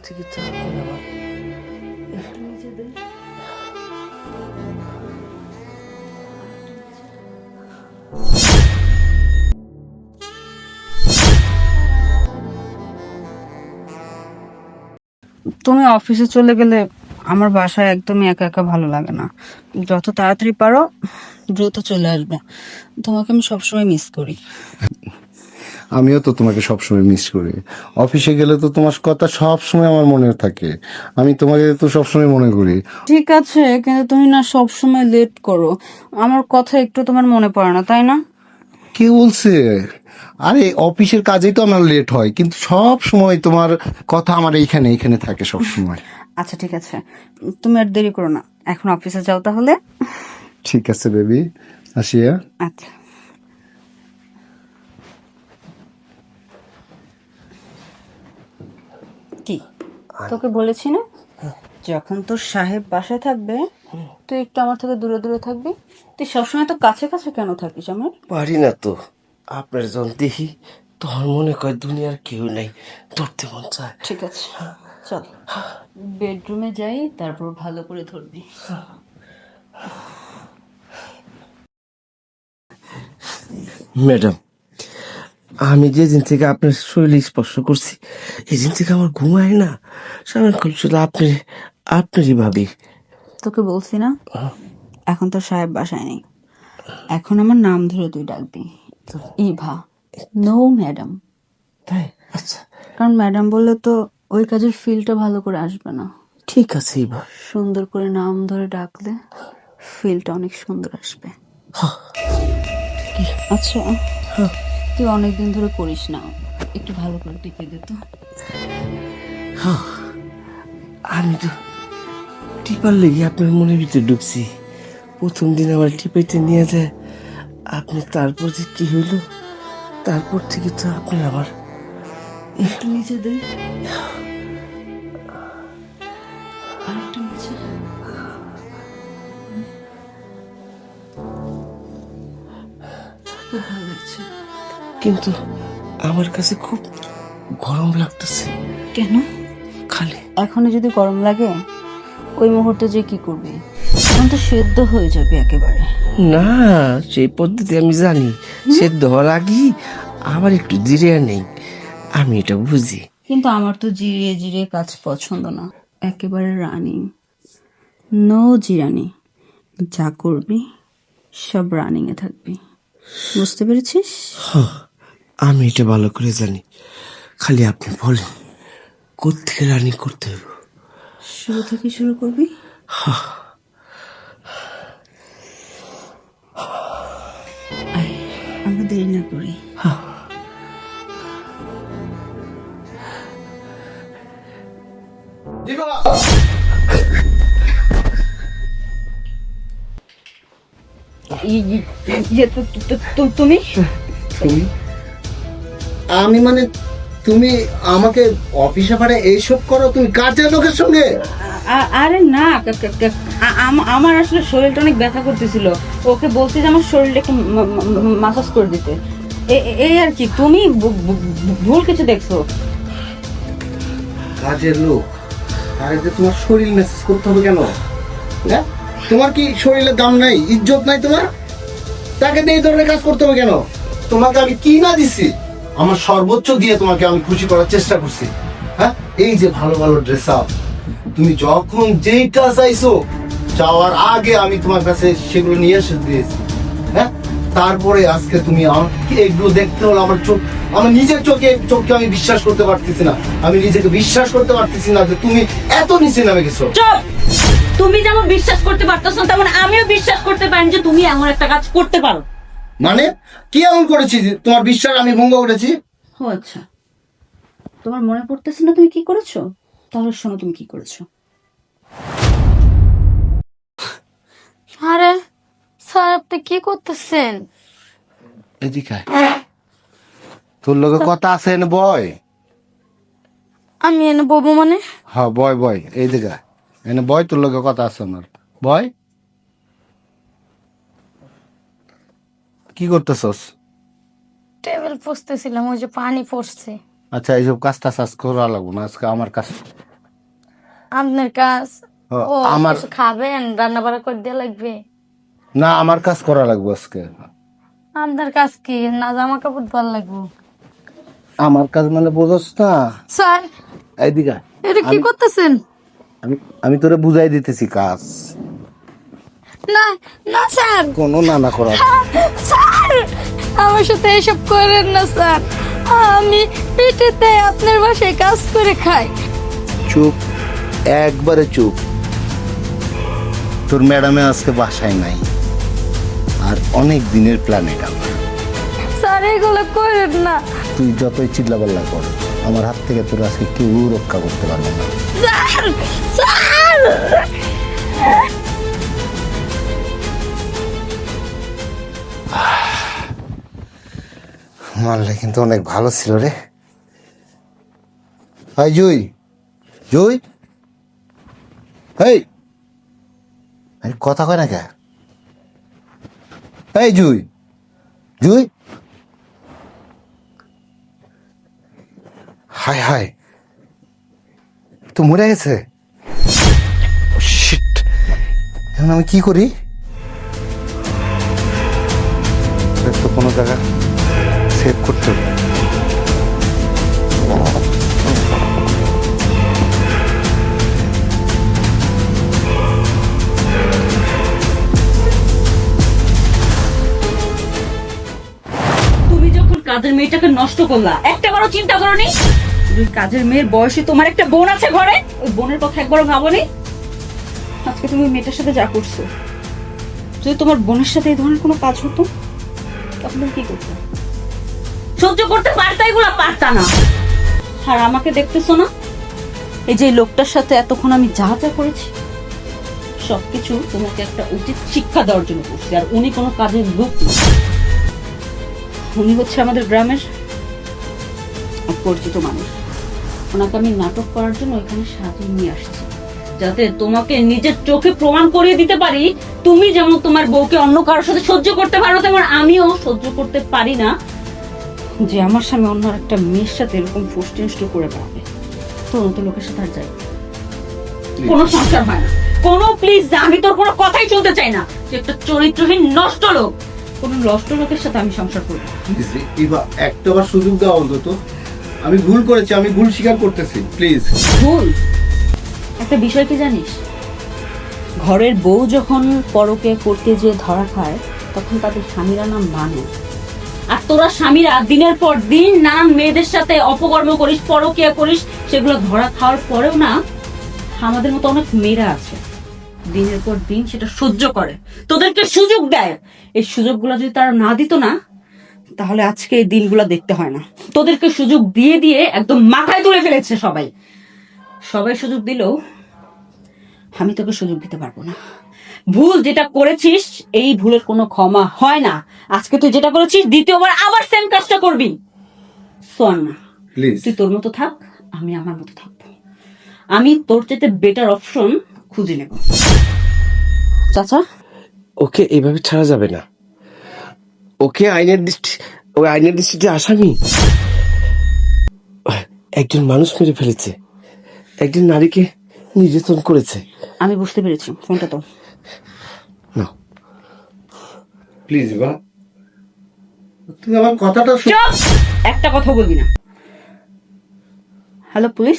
থেকে তো আপনি আমার তুমি অফিসে চলে গেলে আমার বাসায় একদমই একা একা ভালো লাগে না। যত তাড়াতাড়ি পারো দ্রুত চলে আসবে। তোমাকে আমি সবসময় মিস করি। আমিও তো তোমাকে সবসময় মিস করি। অফিসে গেলে তো তোমার কথা সব সময় আমার মনে থাকে। আমি তোমাকে তো সবসময় মনে করি। ঠিক আছে, কিন্তু তুমি না সবসময় লেট করো। আমার কথা একটু তোমার মনে পড়ে না, তাই না? কে বলছে? আরে অফিসের কাজেই তো আমার লেট হয়, কিন্তু সব সময় তোমার কথা আমার এইখানে এইখানে থাকে সব সময়। আচ্ছা ঠিক আছে, তুমি আর দেরি করো না, এখন অফিসে যাও তাহলে। ঠিক আছে বেবি, আসিয়া। আচ্ছা। কি তোকে বলেছি না, যখন তোর সাহেব বাসায় থাকবে তুই একটু আমার থেকে দূরে দূরে থাকবি। তুই সবসময় তো কাছে কাছে কেন থাকিস আমার? পারি না তো। আপনার যখন দেখি তখন মনে কয় দুনিয়ার কেউ নাই, ধরতে মন চায়। ঠিক আছে, চল বেডরুমে যাই, তারপর ভালো করে ধরবি। ম্যাডাম, আমি যেদিন থেকে আপনার শরীর স্পর্শ করছি এদিন থেকে আমার ঘুমায় না। সারাক্ষণ শুধু আপনারই ভাবি। তোকে বলছি না, এখন তোর সাহেব বাসায় নেই, এখন আমার নাম ধরে তুই ডাকবি, ইভা, নো ম্যাডাম। তাই? আচ্ছা কারণ ম্যাডাম বললে তো ওই কাজের ফিলটা ভালো করে আসবে না। ঠিক আছে এবার। সুন্দর করে নাম ধরে ডাকলে ফিলটা অনেক সুন্দর আসবে। আচ্ছা, তুই অনেকদিন ধরে করিস না, একটু ভালো করে টিপে দে তো। আমি তো টিপার লেগে আপনার মনের ভিতরে ঢুকছি। প্রথম দিন আমার টিপাইতে নিয়ে যায় আপনি, তারপর যে কি হইল তারপর থেকে তো আপনার আমার একটু নিচে দে, আরেকটু নিচে। খুব ভালো লাগছে। কিন্তু আমার কাছে খুব গরম লাগতেছে। কেন? খালি এখনো যদি গরম লাগে ওই মুহূর্তে যে কি করবি? এখন তো সেদ্ধ হয়ে যাবে একেবারে। না, সেই পদ্ধতি আমি জানি। সেদ্ধ হওয়ার আগেই আবার একটু জিরিয়ে নেই, আমি এটা বুঝি। কিন্তু আমার তো জিরিয়ে জিরিয়ে কাজ পছন্দ না, একেবারে রানিং, নো জিরানি। যা করবি সব রানিং এ থাকবি, বুঝতে পেরেছিস? আমি এটা ভালো করে জানি, খালি আপনি বলেন কোত্থেকে রানি করতে হবে। শুরু থেকে শুরু করবি। আয়, আমরা দেরি না করি। তুমি আমি মানে তুমি আমাকে অফিসে পারে এইসব করো তুমি কাজের লোকের সঙ্গে? আরে না, আমার আসলে শরীরটা অনেক ব্যথা করতেছিল, ওকে বলছি যে আমার শরীরটা একটু মাসাজ করে দিতে। এই আর কি, তুমি ভুল কিছু দেখছো। কাজের লোক? আরে যে তোমার শরীর মেসেজ করতে হবে কেন? হ্যাঁ, তোমার কি শরীরের দাম নাই, ইজ্জত নাই তোমার? তাকে দিয়ে এই ধরনের কাজ করতে হবে কেন? তোমাকে আমি কি না দিছি? আমার সর্বোচ্চ দিয়ে তোমাকে আমি খুশি করার চেষ্টা করছি। হ্যাঁ, এই যে ভালো ভালো ড্রেস আপ, তুমি যখন যেইটা চাইছো চাওয়ার আগে আমি তোমার কাছে সেগুলো নিয়ে এসে দিয়েছি। হ্যাঁ, তারপরে আজকে তুমি আমাকে এগুলো দেখতে হলো আমার চোখ, আমার নিজের চোখকে আমি বিশ্বাস করতে পারতেছি না। আমি নিজেকে বিশ্বাস করতে পারতেছি না যে তুমি এত নিচে নামে গেছো। চুপ! তুমি যেমন বিশ্বাস করতে পারতেছ না, তেমন আমিও বিশ্বাস করতে পারি যে তুমি এমন একটা কাজ করতে পারো। মানে কি এমন করেছি যে তোমার বিশ্বাস আমি ভঙ্গ করেছি? ও আচ্ছা, তোমার মনে পড়তেছে না তুমি কি করেছো? তাহলে শোনো তুমি কি করেছো। আরে স্যার, আপনি কি করতেছেন? এদিকে তোর লগে কথা আছে এনে বয়। আমি এনে বলবো মানে? হ্যাঁ বয় বয়, এই দিকে এনে বয়, তোর লগে কথা আছে আমার। বয়। কি করতেছস? টেবিল পুষতেছিলাম, ওই যে পানি পড়ছে। আচ্ছা, এইসব কাজটা সাজ করা লাগবো না, আজকে আমার কাজ আপনার কাজ হ্যাঁ, ও আমার- কিছু খাবেন, রান্না বাড়া করে দেওয়া লাগবে? না, আমার কাজ করা লাগবে আজকে। আপনার কাজ কি? না জামা কাপড় ধোয়া লাগবে? আমার কাজ মানে বোঝস না? স্যার, এইদিকে আয়। এটা কি করতেছেন? আমি আমি তোরে বুঝাই দিতেছি কাজ। না না স্যার, কোনো নানা করা স্যার আমার সাথে এসব করেন না স্যার। আমি পেটেতে আপনার বাসায় কাজ করে খাই। চুপ, একবারে চুপ। তোর ম্যাডামে আজকে বাসায় নাই, আর অনেক দিনের প্ল্যান এটা। স্যার এগুলো করেন না। তুই যতই চিল্লাপাল্লা কর, আমার হাত থেকে তোর আজকে কেউ রক্ষা করতে পারবে না। স্যার স্যার, মারলে কিন্তু অনেক ভালো ছিল রে। হাই জুই, জুই, এই আরে কথা কয় না কে? এই জুই, জুই, হায় হায়, তো মরে গেছে। শিট, এখন আমি কি করি? তো কোনো জায়গা সেভ করতে হবে। তুমি যখন কাজের মেয়েটাকে নষ্ট করলা, একটা বারও চিন্তা করোনি ওই কাজের মেয়ের বয়সে তোমার একটা বোন আছে ঘরে? ওই বোনের কথা একবারও ভাবোনি? আজকে তুমি ওই মেয়েটার সাথে যা করছো, যদি তোমার বোনের সাথে এই ধরনের কোনো কাজ হতো তখন তুমি কি করতে? সহ্য করতে পারতা? এগুলো পারতা না। আর আমাকে দেখতেছো না, এই যে লোকটার সাথে এতক্ষণ আমি যা যা করেছি সবকিছু তোমাকে একটা উচিত শিক্ষা দেওয়ার জন্য করছি। আর উনি কোনো কাজের লোক না, উনি হচ্ছে আমাদের গ্রামের এক পরিচিত মানুষ। ওনাকে আমি নাটক করার জন্য এখানে সাজিয়ে নিয়ে আসছি, যাতে তোমাকে নিজের চোখে প্রমাণ করিয়ে দিতে পারি তুমি যেমন তোমার বউকে অন্য কারোর সাথে সহ্য করতে পারো, তেমন আমিও সহ্য করতে পারি না যে আমার স্বামী অন্য একটা মেয়ের সাথে এরকম ফুষ্টিনষ্ট করে বেড়াবে। তো নতুন লোকের সাথে আর যাই, কোনো সংসার হয় না। কোনো প্লিজ, আমি তোর কোনো কথাই শুনতে চাই না। তুই একটা চরিত্রহীন নষ্ট লোক, কোন নষ্ট লোকের সাথে আমি সংসার করবো না। একটা বার সুযোগ দেওয়া অন্তত। আমি ভুল করেছি, আমি ভুল স্বীকার করতেছি, প্লিজ। ভুল একটা বিষয় কি জানিস? ঘরের বউ যখন পরকে করতে যে ধরা খায় তখন তাদের স্বামীরা না মানে। আর তোরা স্বামীরা দিনের পর দিন নানান মেয়েদের সাথে অপকর্ম করিস, পরকিয়া করিস, সেগুলো ধরা খাওয়ার পরেও না আমাদের মতো অনেক মেয়েরা আছে দিনের পর দিন সেটা সহ্য করে, তোদেরকে সুযোগ দেয়। এই সুযোগগুলো যদি তারা না দিত না, তাহলে আজকে এই দিনগুলো দেখতে হয় না। তোদেরকে সুযোগ দিয়ে দিয়ে একদম মাথায় তুলে ফেলেছে সবাই। সবাই সুযোগ দিলেও আমি তোকে সুযোগ দিতে পারবো না। ভুল যেটা করেছিস, এই ভুলের কোনো ক্ষমা হয় না। আজকে তুই যেটা করেছিস দ্বিতীয়বার আবার সেম কাজটা করবি। শোন না, প্লিজ তুই তোর মতো থাক, আমি আমার মতো থাকবো। আমি তোর চাইতে বেটার অপশন খুঁজে নেব। চাচা, ওকে এইভাবে ছাড়া যাবে না। ওকে ওই আইনের দৃষ্টিতে আসামি। একজন মানুষ মেরে ফেলেছে, একজন নারীকে নির্যাতন করেছে। আমি বুঝতে পেরেছি, ফোনটা তো না প্লিজ বা তুমি আমার কথাটা একটা কথা বলবি না। Hello police.